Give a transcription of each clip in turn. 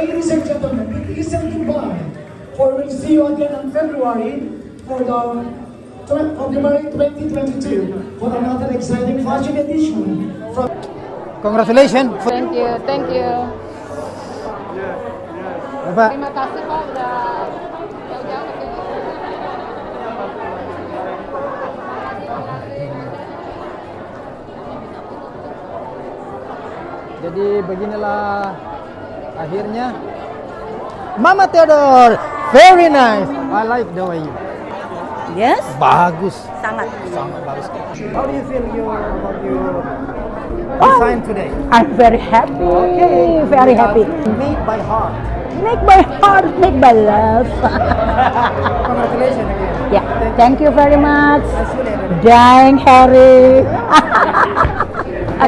Ladies and gentlemen, it isn't goodbye. For we'll see you again on February for the February 2022 for another exciting fashion edition. Congratulations. Thank you, thank you. Bapak, Terima kasih Pak udah jauh-jauh ke sini. jadi beginilah akhirnya. Mama Theodore, very nice. I like the way you. Yes, Bagus, sangat. sangat bagus. How do you feel about your design today? I'm very happy. Okay, Very happy. Made by heart. Make my heart, make my love. Congratulations again. Yeah, thank you very much. See you later. Dang Harry.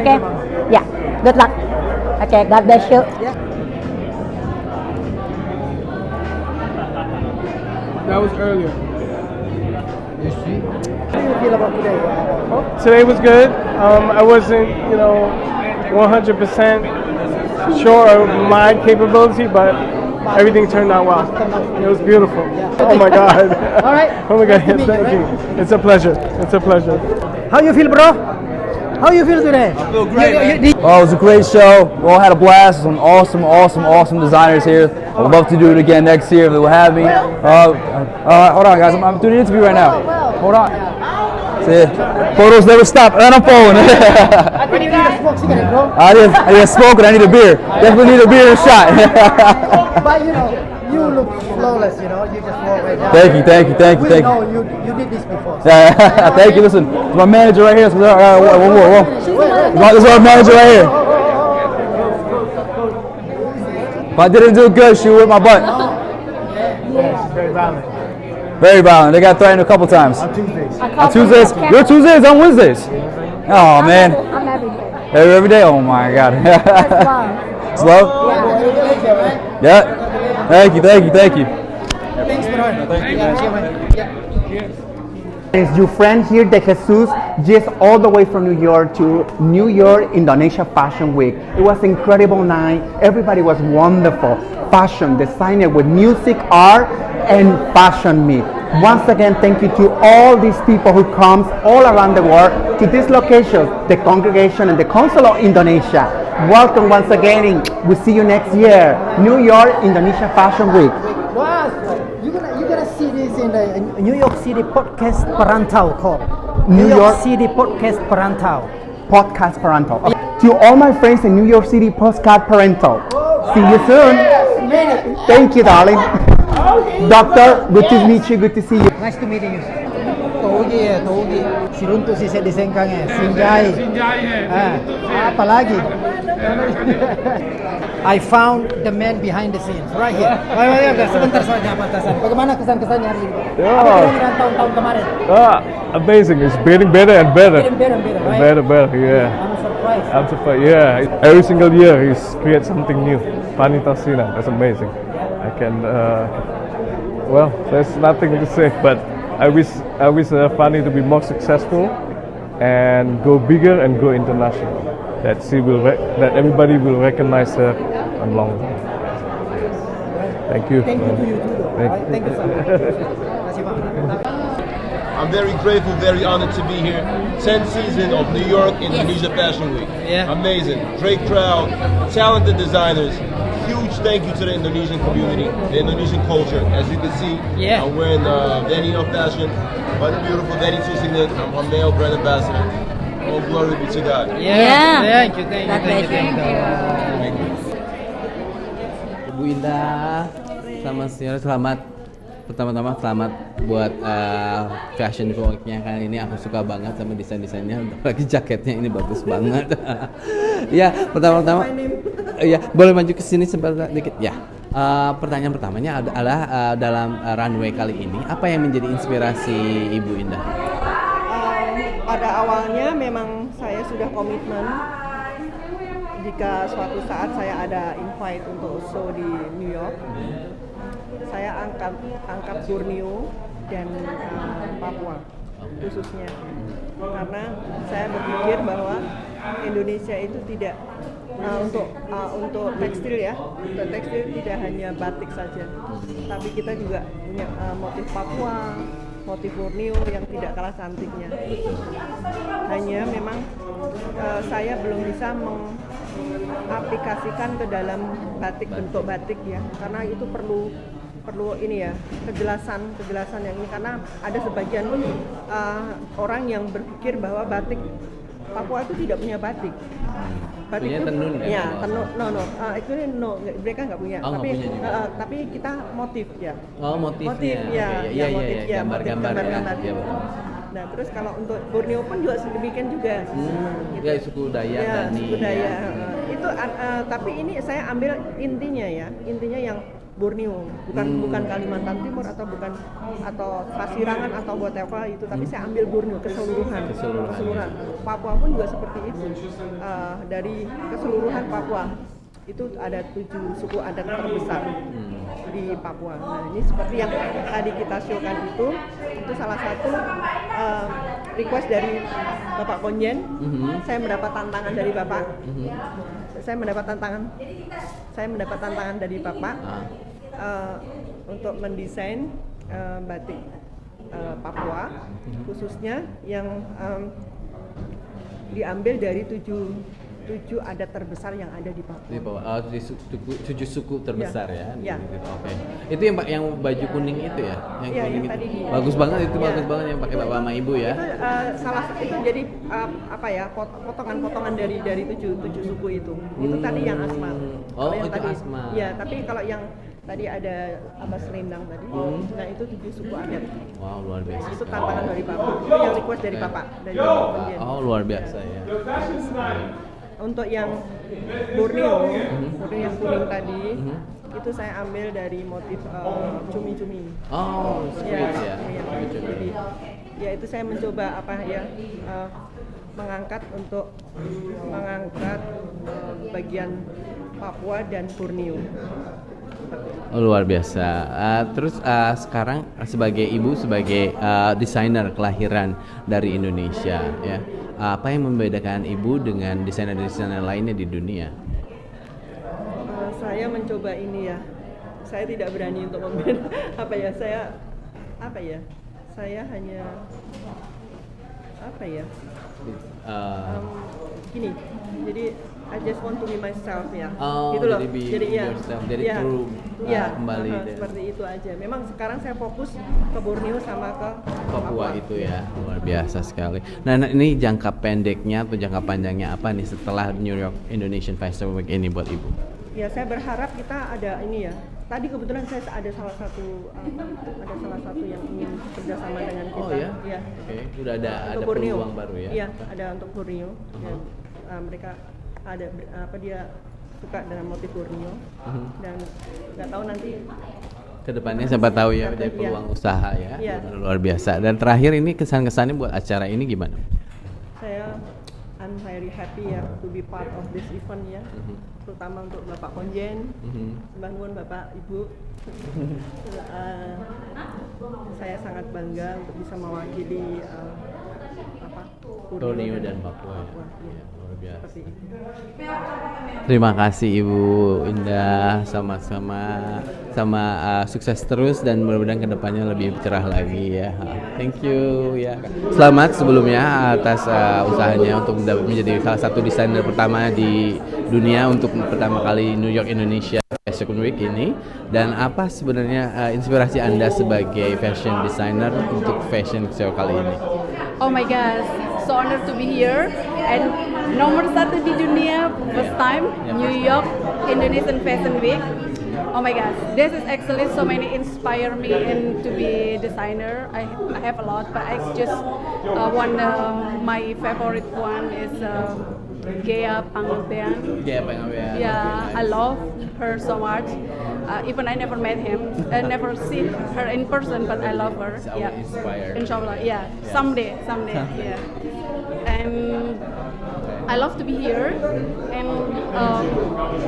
Okay, yeah, good luck. Okay, God bless you. That was earlier. You see? How do you feel about today? Today was good. I wasn't, 100% sure of my capability, but everything turned out well. It was beautiful. Oh my God. All right. Oh my God. Nice to meet you, Thank you. right? It's a pleasure. It's a pleasure. How you feel, bro? How you feel today? I feel great. Oh, it was a great show. We all had a blast. Some awesome designers here. I would love to do it again next year if they will have me. Hold on, guys. I'm doing an interview right now. Hold on. See, photos never stop. And I'm phone. I think you need a smoke cigarette, bro. I need a smoke and I need a beer. Definitely need a beer and a shot. But you look flawless. You just walk right down. Thank you. We know you did this before. Yeah, thank you. Listen, it's my manager right here. So, whoa. This is our manager right here. If I didn't do good, she would whip my butt. Very violent. Very violent. They got threatened a couple times. On Tuesdays. On Tuesdays? Your Tuesdays on Wednesdays? Oh, man. I'm every day. Every day? Oh, my God. It's love? Yeah. Thank you. Thanks, bro. Thank you, guys. It's your friend here, De Jesus, just all the way from New York to New York, Indonesia Fashion Week. It was incredible night. Everybody was wonderful. Fashion, designer with music, art, and fashion meet. Once again, thank you to all these people who comes all around the world to this location, the congregation and the Council of Indonesia. Welcome once again. We'll see you next year. New York, Indonesia Fashion Week. Wow, you're gonna see this in the New York City Podcast Perantau called. New York City Podcast Perantau. Podcast Perantau. Okay. To all my friends in New York City Postcard Perantau. See you soon. Thank you, darling. Doctor, good to meet you. Good to see you. Nice to meet you. Togi. Si runtuh si saya disengkangnya. Sinjai. Apa lagi? I found the man behind the scenes right here. Sebentar saja Pak Tasan. Bagaimana kesan-kesannya hari ini? Apa kira-kira tahun-tahun kemarin? Amazing. It's getting better and better. Getting better, right? Better, yeah. I'm surprised, yeah. Every single year he's create something new. Fanny Tassina, that's amazing. I can, there's nothing to say, but I wish Fanny to be more successful and go bigger and go international. That everybody will recognize her on long run. Thank you. Thank you to you too. Thank you so much. I'm very grateful, very honored to be here. 10th season of New York Indonesia Fashion Week. Yeah. Amazing. Great crowd, talented designers. Huge thank you to the Indonesian community, the Indonesian culture. As you can see, I'm wearing Danino fashion, but beautiful Danny Tusingan. I'm a male brand ambassador. All glory be to God. Thank you. Ibu Indah, selamat. Pertama-tama selamat buat fashion week-nya kali ini. Aku suka banget sama desain-desainnya. Apalagi jaketnya ini bagus banget. Ya, pertama-tama. Ya, boleh maju ke sini sebentar dikit. Ya. Pertanyaan pertamanya adalah dalam runway kali ini apa yang menjadi inspirasi Ibu Indah? Pada awalnya memang saya sudah komitmen jika suatu saat saya ada invite untuk show di New York, saya angkat Borneo dan Papua khususnya, karena saya berpikir bahwa Indonesia itu tidak untuk tekstil ya, untuk tekstil tidak hanya batik saja, tapi kita juga punya motif Papua, motif Borneo yang tidak kalah cantiknya. Hanya memang saya belum bisa mengaplikasikan ke dalam batik, bentuk batik ya, karena itu perlu ini ya, kejelasan yang ini, karena ada sebagian orang yang berpikir bahwa batik Papua itu tidak punya batik. Batik punya itu, tenun kan? ya, tenun, itu mereka nggak punya. Oh, tapi nggak punya juga. tapi kita motif ya. Oh, motifnya. Motif ya, Iya, motif ya, gambar-gambar ya. gambar-gambar. Iya, betul. Nah, terus kalau untuk Borneo pun juga demikian juga. Gitu. Ya, suku Dayak, Ya, Dani. suku Dayak. Ya. Itu tapi ini saya ambil intinya ya, intinya yang Borneo, bukan Kalimantan Timur atau Pasirangan atau whatever itu, tapi saya ambil Borneo keseluruhan. Papua pun juga seperti itu. Dari keseluruhan Papua itu ada 7 suku adat terbesar di Papua. Nah, ini seperti yang tadi kita showkan itu salah satu request dari Bapak Konjen. Saya mendapat tantangan dari Bapak. Saya mendapat tantangan dari Bapak untuk mendesain batik Papua, khususnya yang diambil dari 7 adat terbesar yang ada di Papua. Di bawah, 7 suku terbesar ya. Ya. Oke. Itu yang baju kuning itu ya? Yang Ya, kuning yang itu. tadi Bagus banget itu, Ya. bagus banget yang pakai bapak sama ibu ya. Itu itu jadi potongan-potongan dari 7 suku itu. Itu tadi yang asma. Oh, Kalau yang itu tadi, asma. Ya, tapi kalau yang tadi ada selendang tadi, nah itu 7 suku adat. Wow, luar biasa. Itu tantangan dari Bapak. Itu yang request dari Bapak, dari Bapak Konjen. Oh, luar biasa ya. Untuk yang Borneo yang kuning tadi, itu saya ambil dari motif cumi-cumi. Oh, sweet ya. Jadi, ya itu saya mencoba mengangkat bagian Papua dan Borneo. Oh, luar biasa. Terus sekarang sebagai ibu, sebagai desainer kelahiran dari Indonesia, ya, apa yang membedakan ibu dengan desainer-desainer lainnya di dunia? Saya mencoba ini ya. Saya tidak berani untuk membeda. Saya hanya gini. Jadi I just want to be myself ya. Oh, gitu loh. jadi be yourself. Jadi ya, true kembali. Seperti itu aja. Memang sekarang saya fokus ke Borneo sama ke Papua itu ya, luar biasa sekali. Nah, ini jangka pendeknya atau jangka panjangnya apa nih setelah New York Indonesian Fashion Week ini buat ibu? Ya, saya berharap kita ada ini ya. Tadi kebetulan saya ada salah satu yang ingin kerjasama dengan kita. Oh ya? Ya. Oke, udah ada Borneo. peluang baru ya? Iya, ada untuk Borneo. Dan, mereka ada dia suka dengan motif Borneo dan nggak tahu nanti kedepannya siapa tahu ya ada peluang usaha ya. Iya. Luar biasa. Dan terakhir ini kesan-kesannya buat acara ini gimana? I'm very happy ya to be part of this event ya, terutama untuk Bapak Konjen, Mbak Nuwun, Bapak Ibu. Saya sangat bangga untuk bisa mewakili Borneo dan Papua. Ya. Luar biasa. Seperti itu. Terima kasih Ibu Indah, sama-sama sukses terus dan mudah-mudahan kedepannya lebih cerah lagi ya. Thank you ya. Selamat sebelumnya atas usahanya untuk menjadi salah satu desainer pertama di dunia untuk pertama kali New York Indonesia Fashion Week ini. Dan apa sebenarnya inspirasi Anda sebagai fashion designer untuk fashion show kali ini? Oh my gosh, so honored to be here and nomor 1 di dunia first time New York Indonesian Fashion Week. Oh my gosh, this is actually so many inspire me and to be designer. I have a lot, but I just my favorite one is Gea Pangabean. Gea Pangabean. Yeah, I love her so much. Even I never met him, I never seen her in person, but I love her. Yeah, inspired. Inshallah, yeah. Someday, yeah. And I love to be here, and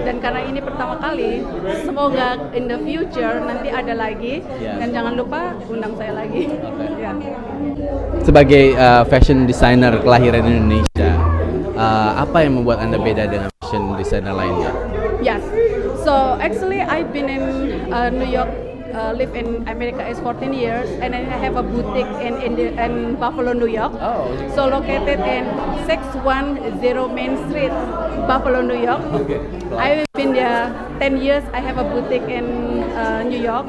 dan karena ini pertama kali, semoga in the future nanti ada lagi, dan jangan lupa undang saya lagi. Yeah. Sebagai fashion designer kelahiran Indonesia, apa yang membuat Anda beda dengan fashion designer lainnya? Yes. So actually, I've been in New York, live in America is 14 years, and then I have a boutique in Buffalo, New York. Oh. So located in 610 Main Street, Buffalo, New York. Okay. Wow. I've been there 10 years. I have a boutique in New York.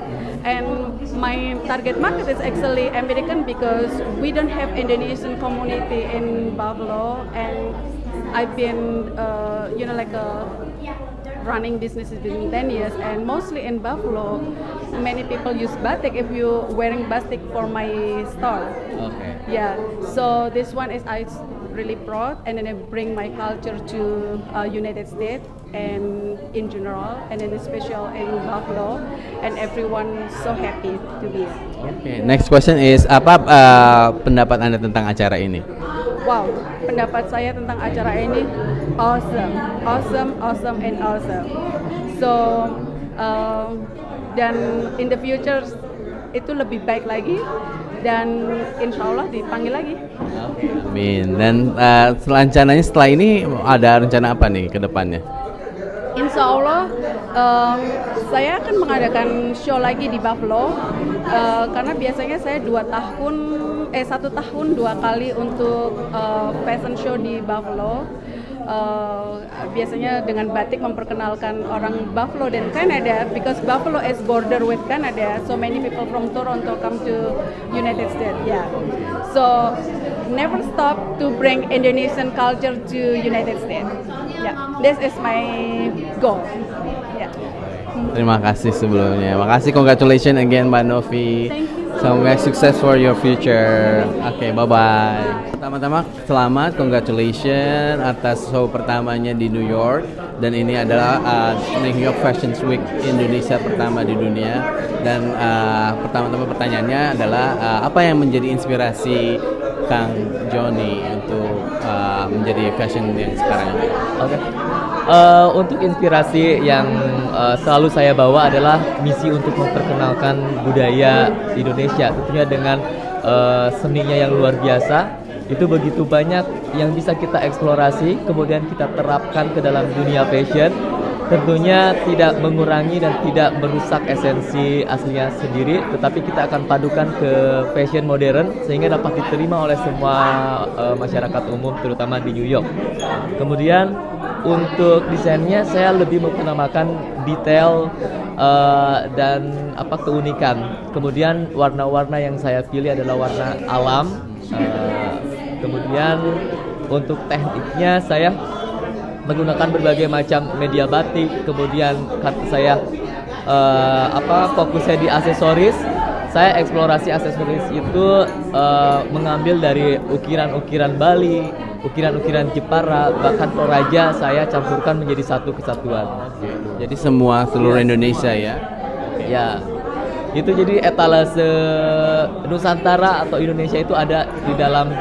And my target market is actually American because we don't have Indonesian community in Buffalo, and I've been, running businesses within 10 years, and mostly in Buffalo, many people use batik if you wearing batik for my store. Okay. Yeah, so this one is I really proud, and then I bring my culture to United States and in general, and then especially in Buffalo, and everyone so happy to be here. Okay. Next question is apa pendapat Anda tentang acara ini? Wow, pendapat saya tentang acara ini awesome, and awesome. So, dan in the future itu lebih baik lagi, dan insya Allah dipanggil lagi. Amin. Dan rencananya setelah ini ada rencana apa nih ke depannya? Insya Allah saya akan mengadakan show lagi di Buffalo karena biasanya saya 1 tahun 2 kali untuk fashion show di Buffalo. Biasanya dengan batik memperkenalkan orang Buffalo dan Canada, because Buffalo is border with Canada, so many people from Toronto come to United States. Yeah, so never stop to bring Indonesian culture to United States. Yeah, this is my goal. Yeah. Terima kasih sebelumnya. Makasih, congratulations again Mbak Novi. Thank you. Semoga sukses for your future. Oke, bye-bye. Pertama-tama selamat, congratulations atas show pertamanya di New York. Dan ini adalah New York Fashion Week Indonesia pertama di dunia. Dan pertama-tama pertanyaannya adalah apa yang menjadi inspirasi Kang Joni untuk menjadi fashion yang sekarang ini? Oke. Untuk inspirasi yang selalu saya bawa adalah misi untuk memperkenalkan budaya Indonesia, tentunya dengan seninya yang luar biasa. Itu begitu banyak yang bisa kita eksplorasi, kemudian kita terapkan ke dalam dunia fashion. Tentunya tidak mengurangi dan tidak merusak esensi aslinya sendiri, tetapi kita akan padukan ke fashion modern sehingga dapat diterima oleh semua masyarakat umum, terutama di New York. Kemudian untuk desainnya saya lebih mengutamakan detail dan keunikan. Kemudian warna-warna yang saya pilih adalah warna alam. Kemudian untuk tekniknya saya menggunakan berbagai macam media batik. Kemudian saya fokusnya di aksesoris. Saya eksplorasi aksesoris itu mengambil dari ukiran-ukiran Bali, ukiran-ukiran Jepara, bahkan Toraja saya campurkan menjadi satu kesatuan. Jadi seluruh Indonesia ya? Ya, itu jadi etalase Nusantara atau Indonesia itu ada di dalam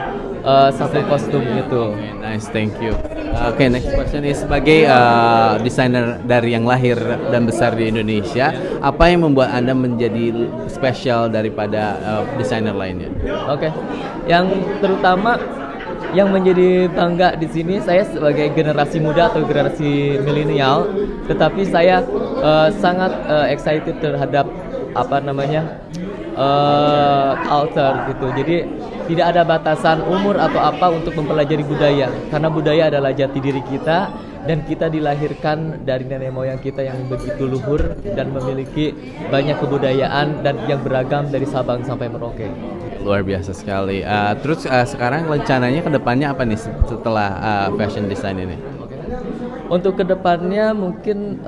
satu kostum itu. Okay, nice, thank you. Oke, next question is sebagai desainer dari yang lahir dan besar di Indonesia, apa yang membuat Anda menjadi spesial daripada desainer lainnya? Oke, yang terutama yang menjadi bangga di sini saya sebagai generasi muda atau generasi milenial, tetapi saya sangat excited terhadap culture gitu. Jadi tidak ada batasan umur atau apa untuk mempelajari budaya, karena budaya adalah jati diri kita dan kita dilahirkan dari nenek moyang kita yang begitu luhur dan memiliki banyak kebudayaan dan yang beragam dari Sabang sampai Merauke. Luar biasa sekali. Terus sekarang rencananya ke depannya apa nih setelah fashion design ini? Untuk kedepannya mungkin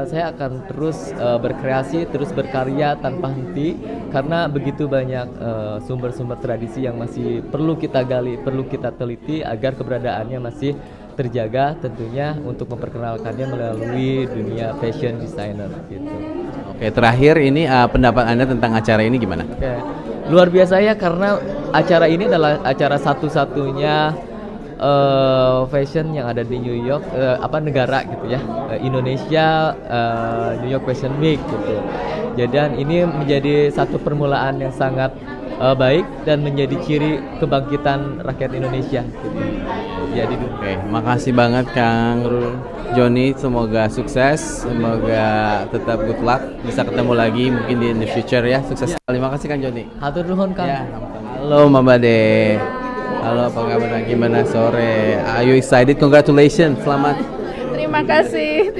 saya akan terus berkreasi, terus berkarya tanpa henti, karena begitu banyak sumber-sumber tradisi yang masih perlu kita gali, perlu kita teliti agar keberadaannya masih terjaga, tentunya untuk memperkenalkannya melalui dunia fashion designer gitu. Oke, terakhir ini pendapat Anda tentang acara ini gimana? Oke, luar biasa ya, karena acara ini adalah acara satu-satunya fashion yang ada di New York, negara gitu ya, Indonesia, New York Fashion Week gitu. Jadi ini menjadi satu permulaan yang sangat baik dan menjadi ciri kebangkitan rakyat Indonesia gitu. jadi oke. Makasih banget Kang Joni, semoga sukses, semoga tetap good luck, bisa ketemu lagi mungkin di in the future ya. Sukses sekali. Makasih Kang Joni. Hatur nuhun Kang. Ya, halo Mama De. Halo, apa kabar? Gimana sore? Are you excited? Congratulations. Selamat. Terima kasih.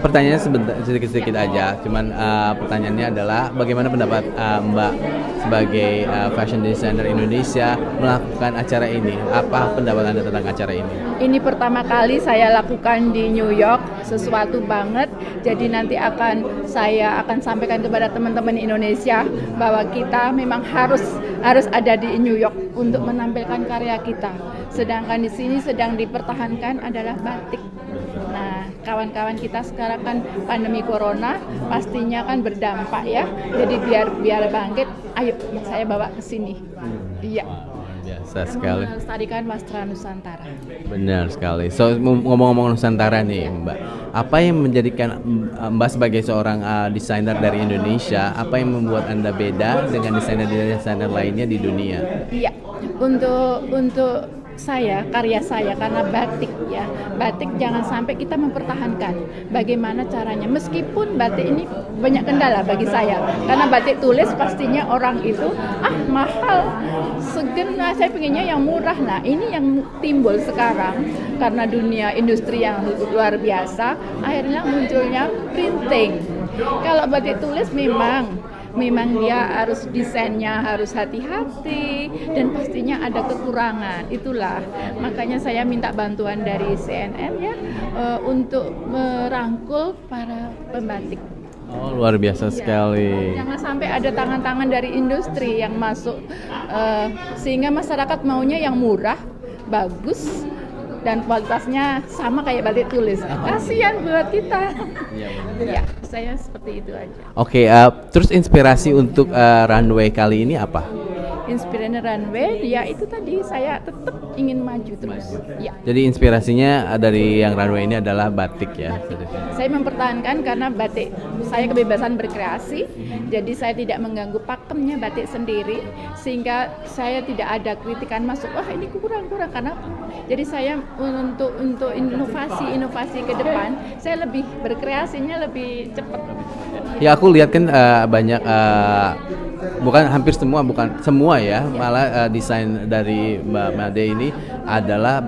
Pertanyaannya sedikit-sedikit aja. Cuman pertanyaannya adalah bagaimana pendapat Mbak sebagai fashion designer Indonesia melakukan acara ini? Apa pendapat Anda tentang acara ini? Ini pertama kali saya lakukan di New York, sesuatu banget. Jadi nanti saya akan sampaikan kepada teman-teman Indonesia bahwa kita memang harus ada di New York untuk menampilkan karya kita. Sedangkan di sini sedang dipertahankan adalah batik. Nah, kawan-kawan kita sekarang kan pandemi corona pastinya kan berdampak ya. Jadi biar bangkit, ayo saya bawa ke sini. Iya. Biasa sekali. Melestarikan wastra Nusantara. Benar sekali. So ngomong-ngomong Nusantara nih Mbak, apa yang menjadikan Mbak sebagai seorang desainer dari Indonesia, apa yang membuat Anda beda dengan desainer-desainer lainnya di dunia? Iya, untuk karya saya karena batik ya, batik jangan sampai kita mempertahankan. Bagaimana caranya? Meskipun batik ini banyak kendala bagi saya, karena batik tulis pastinya orang itu mahal, saya pengennya yang murah. Nah ini yang timbul sekarang karena dunia industri yang luar biasa, akhirnya munculnya printing. Kalau batik tulis memang dia harus desainnya harus hati-hati dan pastinya ada kekurangan. Itulah makanya saya minta bantuan dari CNN ya untuk merangkul para pembatik. Oh, luar biasa sekali. Jangan sampai ada tangan-tangan dari industri yang masuk sehingga masyarakat maunya yang murah, bagus, dan kualitasnya sama kayak batik tulis. Kasihan buat kita. Ya, saya seperti itu aja. Oke, terus inspirasi untuk runway kali ini apa? Inspirasi runway, ya itu tadi saya tetap ingin maju terus. Ya. Jadi inspirasinya dari yang runway ini adalah batik ya. Saya mempertahankan karena batik saya kebebasan berkreasi, jadi saya tidak mengganggu pakemnya batik sendiri, sehingga saya tidak ada kritikan masuk, wah ini kurang karena jadi saya untuk inovasi ke depan, saya lebih berkreasinya lebih cepat. Ya aku lihat kan banyak bukan hampir semua, bukan semua ya, malah desain dari Mbak Made ini adalah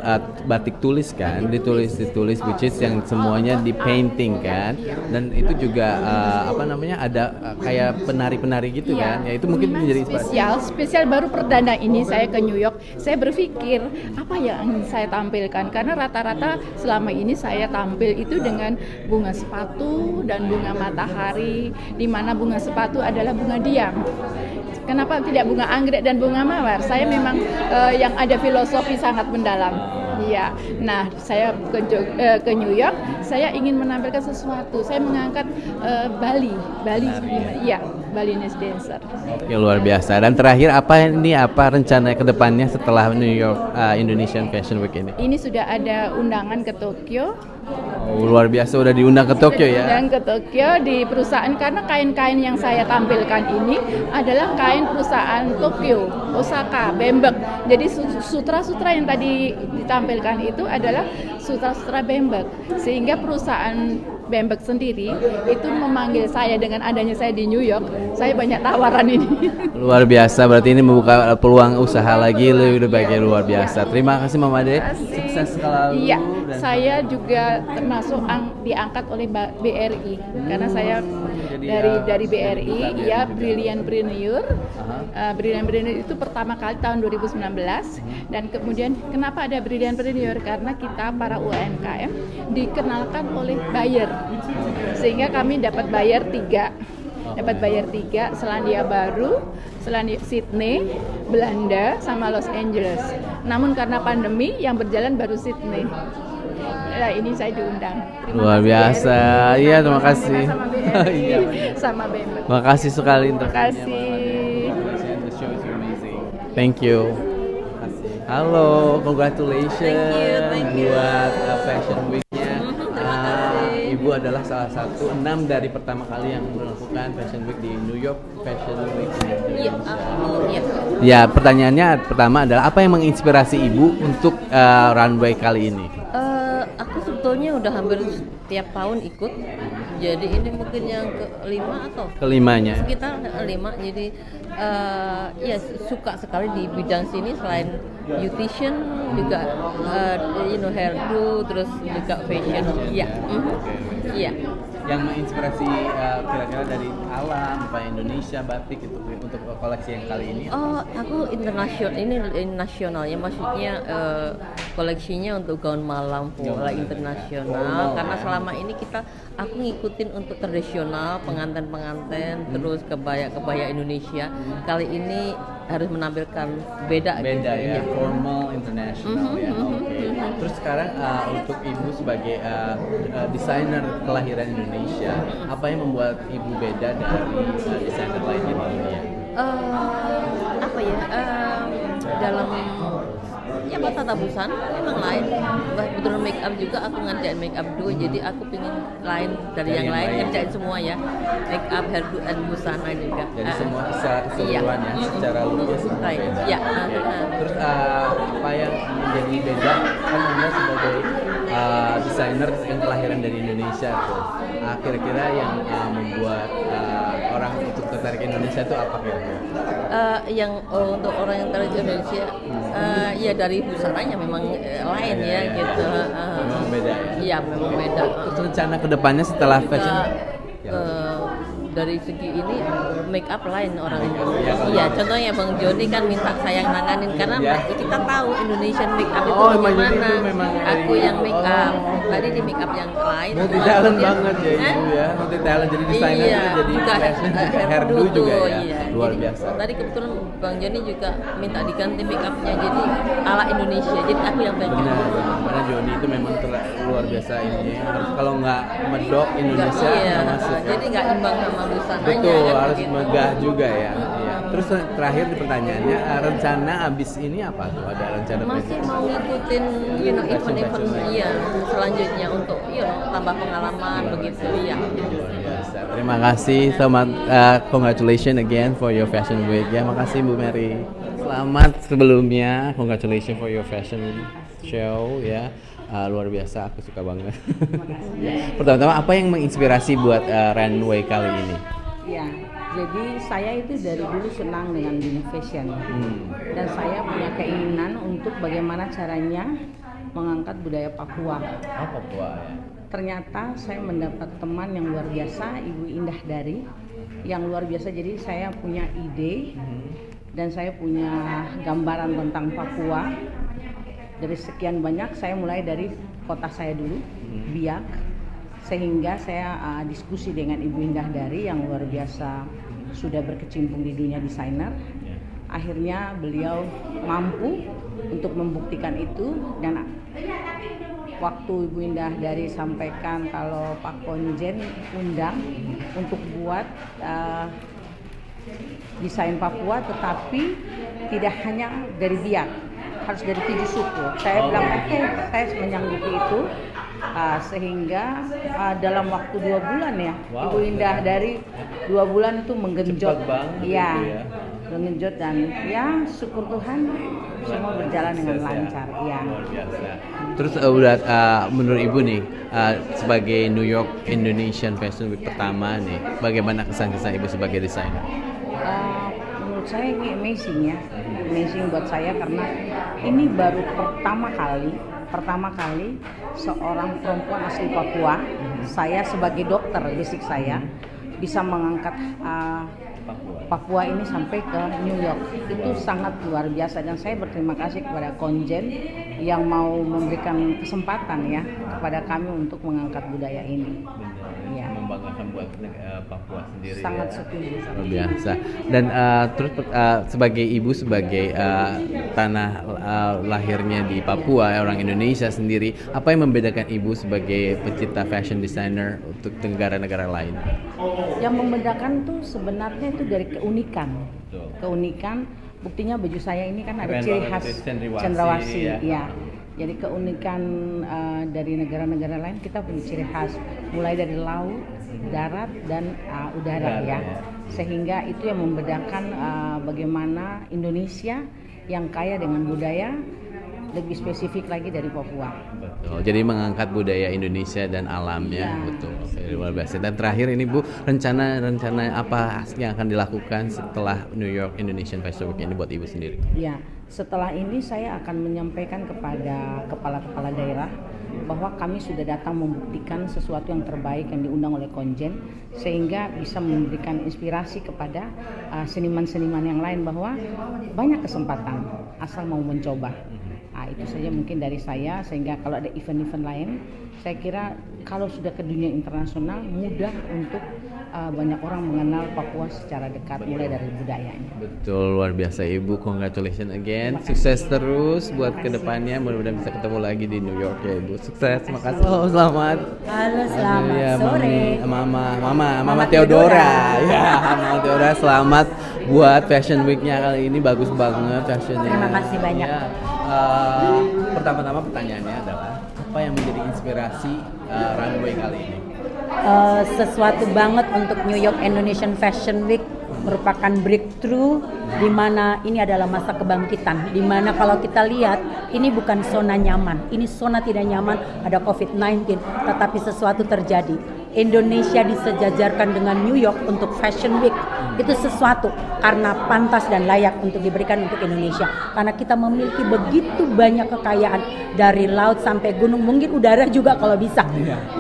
batik tulis kan, ditulis which is yang semuanya di painting kan, dan itu juga ada kayak penari-penari gitu kan, ya itu mungkin menjadi spesial baru perdana ini saya ke New York, saya berpikir apa yang saya tampilkan, karena rata-rata selama ini saya tampil itu dengan bunga sepatu dan bunga matahari, di mana bunga sepatu adalah bunga diam. Kenapa tidak bunga anggrek dan bunga mawar? Saya memang yang ada filosofi sangat mendalam. Iya. Nah, saya ke New York, saya ingin menampilkan sesuatu. Saya mengangkat Bali, iya, Balinese dancer. Oke, luar biasa. Dan terakhir apa rencana ke depannya setelah New York Indonesian Fashion Week ini? Ini sudah ada undangan ke Tokyo. Oh, luar biasa, udah diundang ke Tokyo ya? Diundang ke Tokyo di perusahaan, karena kain-kain yang saya tampilkan ini adalah kain perusahaan Tokyo, Osaka, Bembeck. Jadi sutra-sutra yang tadi ditampilkan itu adalah sutra-sutra Bembeck, sehingga perusahaan Bembeck sendiri itu memanggil saya. Dengan adanya saya di New York, saya banyak tawaran ini. Luar biasa, berarti ini membuka peluang usaha lagi lebih baik, luar biasa. Terima kasih Mama De, sukses selalu. Iya, saya juga termasuk diangkat oleh BRI karena saya dari BRI, ya Brilliant Preneur. Brilliant Preneur itu pertama kali tahun 2019, dan kemudian kenapa ada Brilliant Preneur? Karena kita para UMKM dikenalkan oleh buyer, sehingga kami dapat buyer 3, Selandia Baru, Sydney, Belanda, sama Los Angeles. Namun karena pandemi yang berjalan baru Sydney. Nah, ini saya diundang. Luar biasa. Iya, terima kasih. Sama Bembeck. Terima kasih sekali Terima kasih. Thank you. Halo, congratulations buat Fashion Week-nya. Ibu Ibu adalah salah satu 6 dari pertama kali yang melakukan Fashion Week di New York Fashion Week di Indonesia. Ya, pertanyaannya pertama adalah apa yang menginspirasi Ibu untuk runway kali ini? Aku sebetulnya udah hampir setiap tahun ikut. Jadi ini mungkin yang kelima atau Kelimanya. sekitar 5. Jadi ya suka sekali di bidang sini, selain beautician juga hairdo, terus juga fashion. Iya. Iya. Yang menginspirasi kira-kira dari alam, apa Indonesia, batik itu untuk koleksi yang kali ini? Oh, aku internasional, ini nasional ya, maksudnya koleksinya untuk gaun malam pola internasional, karena selama ini aku ngikutin untuk tradisional, pengantin-pengantin, terus kebaya-kebaya Indonesia. Kali ini harus menampilkan beda gitu, ya, formal international ya. Oke. Terus sekarang untuk Ibu sebagai desainer kelahiran Indonesia, apa yang membuat Ibu beda dari desainer lainnya di dunia? Apa ya? Dalam tata busan memang lain. Betul make up juga aku ngerjain make up dulu, jadi aku pingin lain dari yang lain, ngerjain semua ya, make up, hairdo, dan busana juga. Jadi semua keseluruhan ya, secara looknya semua beda. Iya. Terus apa yang menjadi beda kan Anda sebagai desainer yang kelahiran dari Indonesia tuh, kira-kira yang membuat orang untuk tertarik Indonesia itu apa kira-kira? Yang untuk orang yang tertarik Indonesia, ya dari busananya memang lain ya gitu. Memang beda ya? Iya, memang beda. Terus rencana kedepannya setelah fashion? Dari segi ini make up lain orang iya, contohnya Bang Joni kan minta saya nanganin karena kita tahu Indonesian make up itu bagaimana. Aku yang make up, tadi di make up yang lain. Multi talent banget ya Ibu ya, multi talent, jadi desainer jadi fashion, hairdo juga ya, luar biasa. Tadi kebetulan Bang Joni juga minta diganti make upnya jadi ala Indonesia, jadi aku yang pegang. Benar, karena Joni itu memang luar biasa ini, harus kalau nggak medok Indonesia nggak masuk. Jadi nggak imbang sama busananya. Betul, kan, harus begitu. megah juga ya. Iya. Terus terakhir di pertanyaannya, rencana abis ini apa tuh? Ada rencana? Masih mau ngikutin event-event selanjutnya untuk tambah pengalaman begitu ya. Luar biasa. Terima kasih, selamat congratulations again for your fashion week ya. Makasih Bu Mary. Selamat sebelumnya, congratulations for your fashion show ya. Luar biasa, aku suka banget. Pertama-tama apa yang menginspirasi buat runway kali ini? Ya, jadi saya itu dari dulu senang dengan dunia fashion dan saya punya keinginan untuk bagaimana caranya mengangkat budaya Papua. Papua ya. Ternyata saya mendapat teman yang luar biasa, Ibu Indah Dari, yang luar biasa. Jadi saya punya ide dan saya punya gambaran tentang Papua. Dari sekian banyak, saya mulai dari kota saya dulu, Biak, sehingga saya diskusi dengan Ibu Indah Dari yang luar biasa sudah berkecimpung di dunia desainer. Akhirnya beliau mampu untuk membuktikan itu, dan waktu Ibu Indah Dari sampaikan kalau Pak Konjen undang untuk buat desain Papua, tetapi tidak hanya dari Biak, harus dari 7 suku. Saya bilang oke, saya menyanggupi itu, sehingga dalam waktu 2 bulan ya, Ibu Indah Dari 2 bulan itu menggenjot, menggenjot, dan ya syukur Tuhan semua berjalan dengan lancar. Ya. Luar biasa. Terus menurut Ibu nih, sebagai New York Indonesian Fashion Week pertama nih, bagaimana kesan-kesan Ibu sebagai desainer? Menurut saya ini amazing ya, amazing buat saya karena ini baru pertama kali seorang perempuan asli Papua, saya sebagai dokter basic saya bisa mengangkat Papua ini sampai ke New York. Itu sangat luar biasa dan saya berterima kasih kepada Konjen yang mau memberikan kesempatan ya kepada kami untuk mengangkat budaya ini. Ya. Membanggakan buat Papua sendiri. Sangat setuju. Luar biasa. Dan terus sebagai ibu, sebagai tanah lahirnya di Papua, orang Indonesia sendiri, apa yang membedakan ibu sebagai pencipta fashion designer untuk negara-negara lain? Yang membedakan tuh sebenarnya itu dari keunikan. Keunikan, buktinya baju saya ini kan ada ciri khas cendrawasih ya. Jadi keunikan dari negara-negara lain kita punya ciri khas, mulai dari laut, darat, dan udara ya. Sehingga itu yang membedakan bagaimana Indonesia yang kaya dengan budaya, lebih spesifik lagi dari Papua. Betul. Jadi mengangkat budaya Indonesia dan alamnya, betul. Luar biasa. Dan terakhir ini Bu, rencana apa yang akan dilakukan setelah New York Indonesian Fashion Week ini buat Ibu sendiri? Ya, setelah ini saya akan menyampaikan kepada kepala-kepala daerah bahwa kami sudah datang membuktikan sesuatu yang terbaik yang diundang oleh Konjen, sehingga bisa memberikan inspirasi kepada seniman-seniman yang lain bahwa banyak kesempatan asal mau mencoba. Nah, itu saja mungkin dari saya, sehingga kalau ada event-event lain, saya kira kalau sudah ke dunia internasional mudah untuk banyak orang mengenal Papua secara dekat, mulai dari budayanya. Betul, luar biasa Ibu, congratulations again, sukses terus buat kedepannya, mudah-mudahan bisa ketemu lagi di New York ya Ibu, sukses, makasih. Selamat. Halo, selamat ya, sore. Mama Theodora. Ya, Mama Theodora, selamat buat Fashion Week-nya kali ini, bagus banget fashionnya. Terima kasih banyak. Ya. Pertama-tama pertanyaannya adalah apa yang menjadi inspirasi runway kali ini? Sesuatu banget untuk New York Indonesian Fashion Week, merupakan breakthrough di mana ini adalah masa kebangkitan, di mana kalau kita lihat ini bukan zona nyaman, ini zona tidak nyaman, ada COVID-19, tetapi sesuatu terjadi. Indonesia disejajarkan dengan New York untuk Fashion Week, itu sesuatu karena pantas dan layak untuk diberikan untuk Indonesia, karena kita memiliki begitu banyak kekayaan dari laut sampai gunung, mungkin udara juga kalau bisa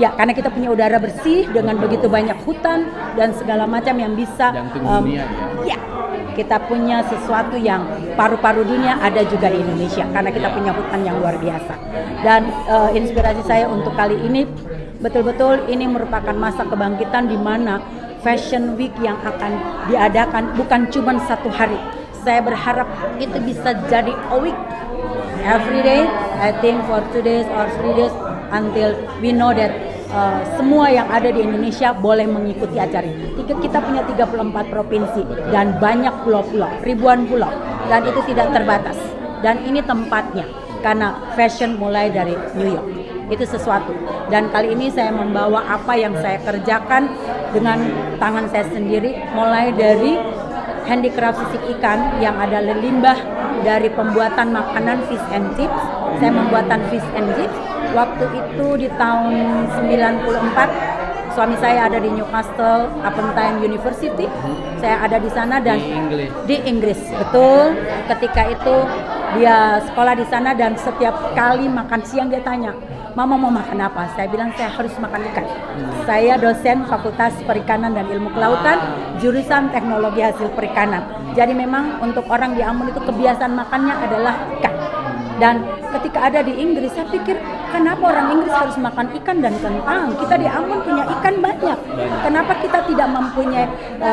ya, karena kita punya udara bersih dengan begitu banyak hutan dan segala macam yang bisa ya, kita punya sesuatu yang paru-paru dunia ada juga di Indonesia karena kita punya hutan yang luar biasa. Dan inspirasi saya untuk kali ini betul-betul ini merupakan masa kebangkitan di mana Fashion Week yang akan diadakan bukan cuma satu hari. Saya berharap itu bisa jadi a week. Every day, I think for 2 days or 3 days until we know that semua yang ada di Indonesia boleh mengikuti acara ini. Kita punya 34 provinsi dan banyak pulau-pulau, ribuan pulau, dan itu tidak terbatas. Dan ini tempatnya karena fashion mulai dari New York. Itu sesuatu. Dan kali ini saya membawa apa yang saya kerjakan dengan tangan saya sendiri, mulai dari handicraft sisik ikan yang ada limbah dari pembuatan makanan fish and chips. Saya membuatan fish and chips. Waktu itu di tahun 94, suami saya ada di Newcastle Upon Time University. Saya ada di sana dan di Inggris. Betul. Ketika itu dia sekolah di sana dan setiap kali makan siang dia tanya, "Mama mau makan apa?" Saya bilang saya harus makan ikan. Saya dosen Fakultas Perikanan dan Ilmu Kelautan, jurusan Teknologi Hasil Perikanan. Jadi memang untuk orang di Ambon itu kebiasaan makannya adalah ikan. Dan ketika ada di Inggris, saya pikir kenapa orang Inggris harus makan ikan dan kentang? Kita di Ambon punya ikan banyak. Kenapa kita tidak mempunyai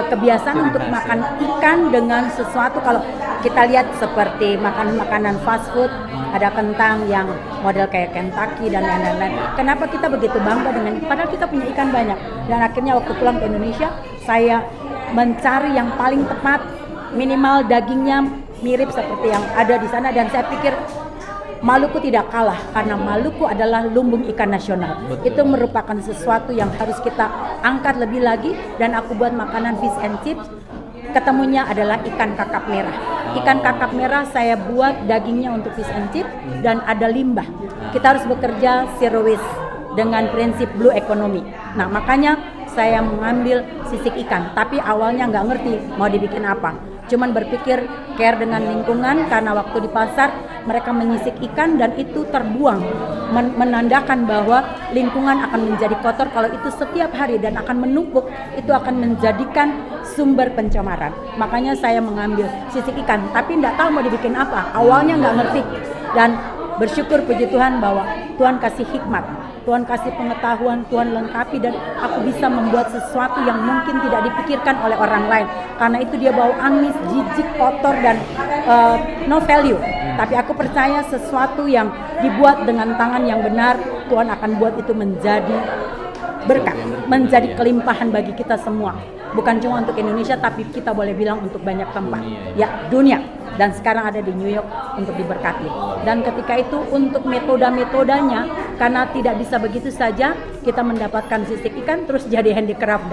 kebiasaan untuk makan ikan dengan sesuatu? Kalau kita lihat seperti makanan fast food, ada kentang yang model kayak Kentucky dan lain-lain. Kenapa kita begitu bangga dengan? Padahal kita punya ikan banyak. Dan akhirnya waktu pulang ke Indonesia, saya mencari yang paling tepat, minimal dagingnya mirip seperti yang ada di sana, dan saya pikir Maluku tidak kalah karena Maluku adalah lumbung ikan nasional. Betul. Itu merupakan sesuatu yang harus kita angkat lebih lagi, dan aku buat makanan fish and chips. Ketemunya adalah ikan kakap merah. Ikan kakap merah saya buat dagingnya untuk fish and chips dan ada limbah. Kita harus bekerja zero waste dengan prinsip blue economy. Nah, makanya saya mengambil sisik ikan, tapi awalnya nggak ngerti mau dibikin apa. Cuman berpikir care dengan lingkungan, karena waktu di pasar mereka menyisik ikan dan itu terbuang, menandakan bahwa lingkungan akan menjadi kotor kalau itu setiap hari dan akan menumpuk, itu akan menjadikan sumber pencemaran. Makanya saya mengambil sisik ikan, tapi nggak tahu mau dibikin apa. Awalnya nggak ngerti, dan bersyukur puji Tuhan bahwa Tuhan kasih hikmat, Tuhan kasih pengetahuan, Tuhan lengkapi, dan aku bisa membuat sesuatu yang mungkin tidak dipikirkan oleh orang lain. Karena itu dia bau amis, jijik, kotor, dan no value. Tapi aku percaya sesuatu yang dibuat dengan tangan yang benar, Tuhan akan buat itu menjadi berkah, menjadi kelimpahan bagi kita semua. Bukan cuma untuk Indonesia, tapi kita boleh bilang untuk banyak tempat. Ya, dunia. Dan sekarang ada di New York untuk diberkati. Dan ketika itu untuk metodenya, karena tidak bisa begitu saja kita mendapatkan sisik ikan terus jadi handicraft.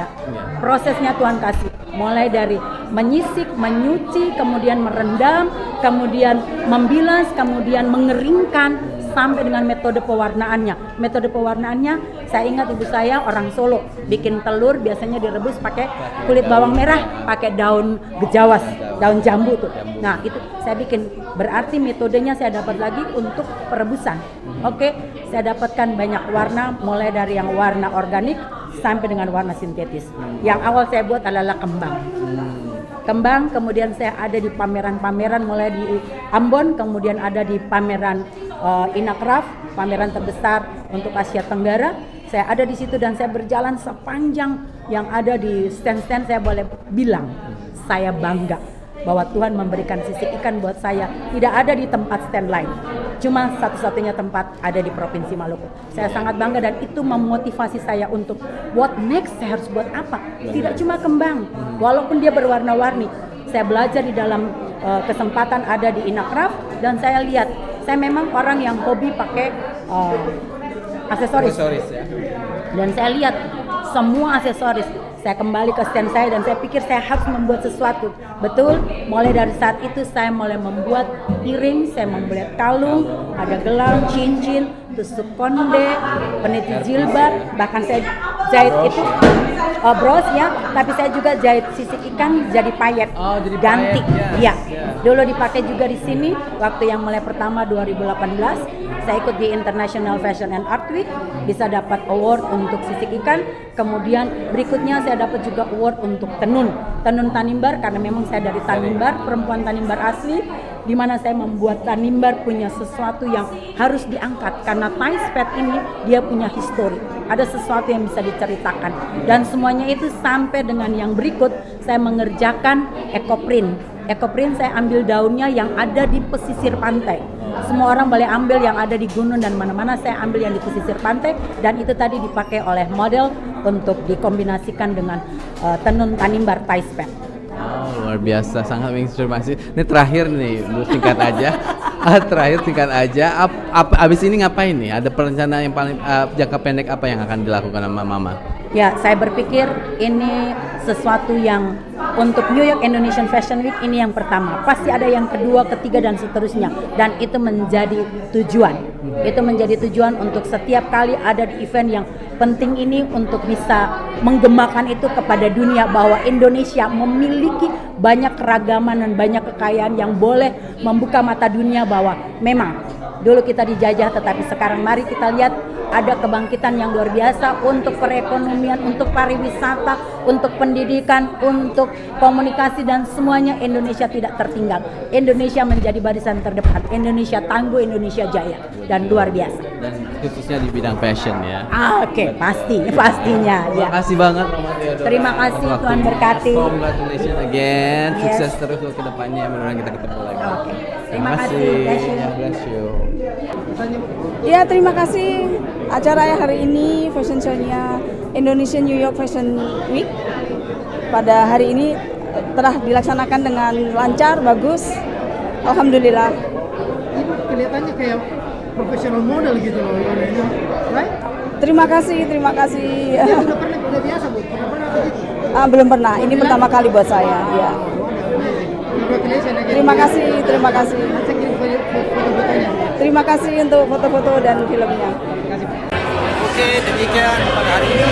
Prosesnya Tuhan kasih. Mulai dari menyisik, menyuci, kemudian merendam, kemudian membilas, kemudian mengeringkan, sampai dengan metode pewarnaannya. Metode pewarnaannya, saya ingat ibu saya orang Solo, bikin telur biasanya direbus pakai kulit bawang merah, pakai daun gejawas, daun jambu tuh. Nah itu saya bikin, berarti metodenya saya dapat lagi untuk perebusan. Oke, saya dapatkan banyak warna, mulai dari yang warna organik sampai dengan warna sintetis. Yang awal saya buat adalah kembang. Kembang, kemudian saya ada di pameran-pameran mulai di Ambon, kemudian ada di pameran Inacraft, pameran terbesar untuk Asia Tenggara. Saya ada di situ dan saya berjalan sepanjang yang ada di stand-stand. Saya boleh bilang saya bangga bahwa Tuhan memberikan sisik ikan buat saya. Tidak ada di tempat stand lain, cuma satu-satunya tempat ada di Provinsi Maluku. Saya sangat bangga dan itu memotivasi saya untuk what next, saya harus buat apa. Tidak cuma kembang, walaupun dia berwarna-warni. Saya belajar di dalam kesempatan ada di Inacraft dan saya lihat, saya memang orang yang hobi pakai aksesoris ya. Dan saya lihat semua aksesoris. Saya kembali ke stand saya dan saya pikir saya harus membuat sesuatu. Betul, mulai dari saat itu saya mulai membuat piring, saya membuat kalung, ada gelang, cincin, tusuk konde, peniti jilbab, bahkan saya jahit itu bros ya, tapi saya juga jahit sisik ikan jadi payet, ganti. Ya, dulu dipakai juga di sini waktu yang mulai pertama 2018. Saya ikut di International Fashion and Art Week, bisa dapat award untuk sisik ikan. Kemudian berikutnya saya dapat juga award untuk tenun Tanimbar, karena memang saya dari Tanimbar, perempuan Tanimbar asli, di mana saya membuat Tanimbar punya sesuatu yang harus diangkat, karena Taispet ini dia punya histori, ada sesuatu yang bisa diceritakan, dan semuanya itu sampai dengan yang berikut saya mengerjakan ekoprint. Ekoprint saya ambil daunnya yang ada di pesisir pantai. Semua orang boleh ambil yang ada di gunung dan mana-mana, saya ambil yang di pesisir pantai, dan itu tadi dipakai oleh model untuk dikombinasikan dengan tenun Tanimbar Taispet. Oh, luar biasa, sangat menginspirasi. Ini terakhir nih, Bu, singkat aja. Terakhir singkat aja. Abis ini ngapain nih? Ada perencanaan yang paling jangka pendek apa yang akan dilakukan sama Mama? Ya, saya berpikir ini sesuatu yang untuk New York Indonesian Fashion Week ini yang pertama. Pasti ada yang kedua, ketiga, dan seterusnya. Dan itu menjadi tujuan. Itu menjadi tujuan untuk setiap kali ada di event yang penting ini untuk bisa menggemakan itu kepada dunia bahwa Indonesia memiliki banyak keragaman dan banyak kekayaan yang boleh membuka mata dunia bahwa memang dulu kita dijajah, tetapi sekarang mari kita lihat ada kebangkitan yang luar biasa untuk perekonomian, untuk pariwisata, untuk pendidikan, untuk komunikasi, dan semuanya Indonesia tidak tertinggal. Indonesia menjadi barisan terdepan. Indonesia tangguh, Indonesia jaya, dan luar biasa. Dan khususnya di bidang fashion ya. Oke, pastinya. Terima kasih banget Mama Theodora. Terima kasih, Tuhan berkati. Congratulations again. Sukses terus untuk kedepannya. Mudah-mudahan kita ketemu lagi. Oke. Terima kasih. Bless you. Ya, terima kasih acara hari ini, fashion show-nya Indonesia New York Fashion Week. Pada hari ini telah dilaksanakan dengan lancar, bagus. Alhamdulillah. Ibu kelihatannya kayak profesional model gitu loh, right? Terima kasih. Ya, udah biasa Bu, pernah begitu? Belum pernah, ini pertama kali buat saya. Ya. Terima kasih. Terima kasih untuk foto-foto dan filmnya. Oke, demikian pada hari ini.